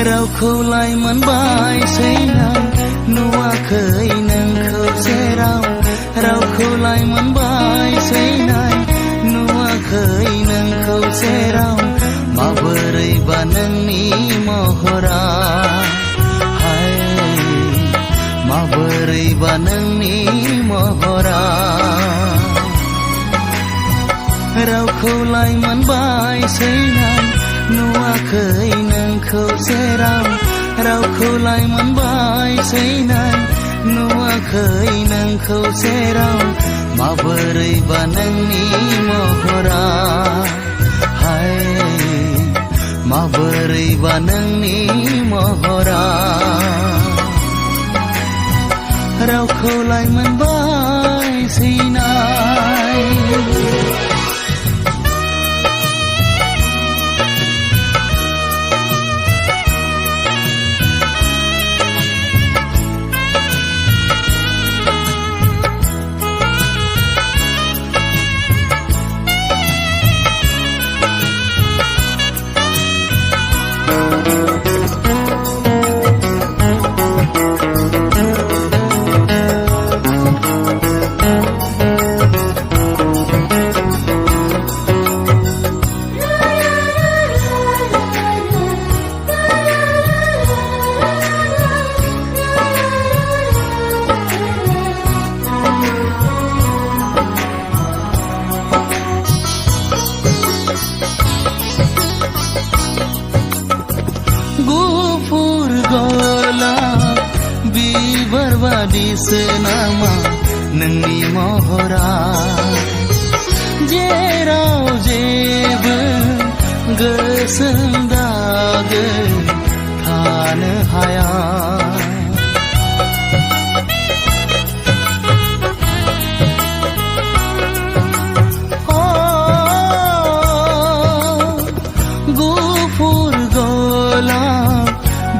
रावखौलाय मोनबाय सैनाय नुवाखै नोंखौ जेराव रावखौलाय मोनबाय सैनाय नुवाखै नोंखौ जेराव माबोरैबा नोंनि महरा हाय माबोरैबा नोंनि महरा रावखौलाय मोनबाय सैनाय नुवाखै नोंखौ जेराव रावखौलाय मोनबाय सैनाय नुवाखै नोंखौ जेराव माबोरैबा नोंनि महरा हाय माबोरैबा नोंनि महरा रावखौलाय मोनबाय सैनाय बिबारबादिसो नामा नोंनि महरा जेराव जेबो गोसोम दागो थानो हाया गुफुर गलाप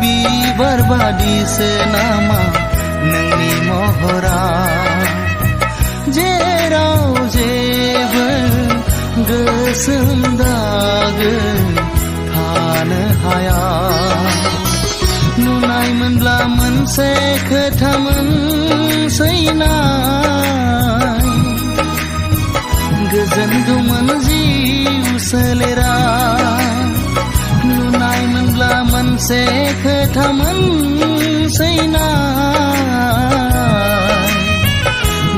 बिबारबादिसो नामा नोंनि महरा जेराव जेबो गोसोम दागो थानो हाया नुनाय मोनब्ला मोनसे खोथामोन सैनाय गोजोनगौमोन जिउ सोलेरा नुनाय मोनब्ला मोनसे खोथामोन सैनाय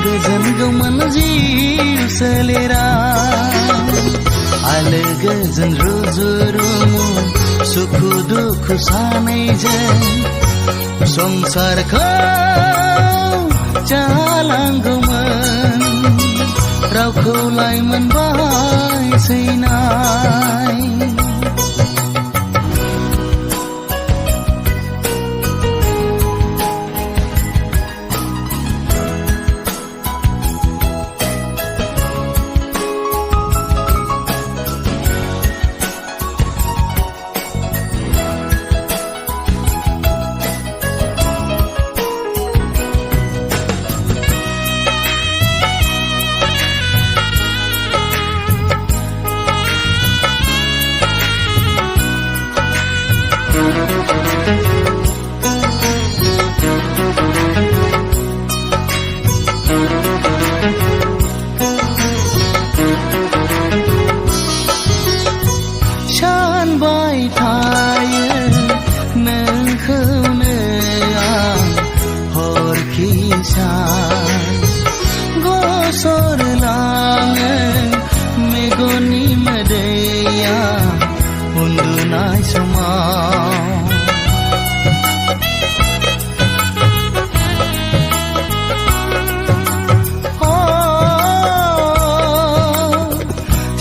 गोजोनगौमोन जिउ सोलेरा आलो गोजोन रुजु रुमु सुखु दुखु सानैजों संसारखौ जालांगौमोन रावखौलाय मोनबाय सैनाय सानबाय थायो नोंखौनो आं हरखि सान गसरलाङो मेगननि मोदैया उन्दुनाय समाव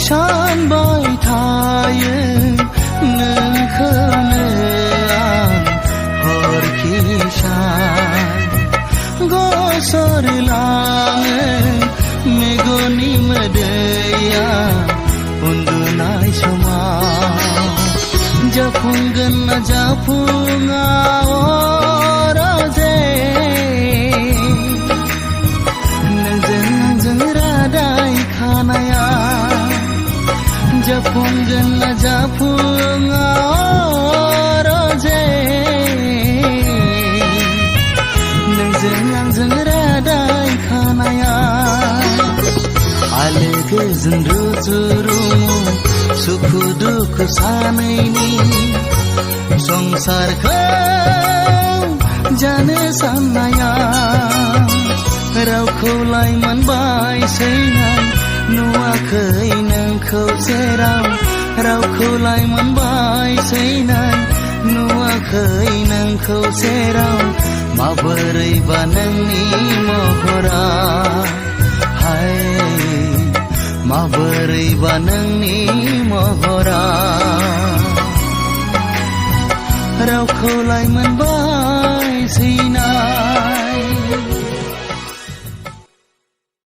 सानबाय थायो नोंखौनो आं हरखि सान गसरलाङो मेगननि मोदैया उन्दुनाय समाव जाफुंगोन ना जाफुङा अरजे नोंजों आंजों रादाय खानाया जाफुंगोन ना जाफुङा रजे सुखु दुखु सानैनि संसारखौ जानो साननाया रावखौलाय मोनबाय सैनाय नुवाखै नोंखौ सेराव रावखौलाय मोनबाय सैनाय नुवाखै नोंखौ सेराव माबोरैबा नोंनि महरा हाय माबोरैबा नोंनि महरा रावखौलाय मोनबाय सैनाय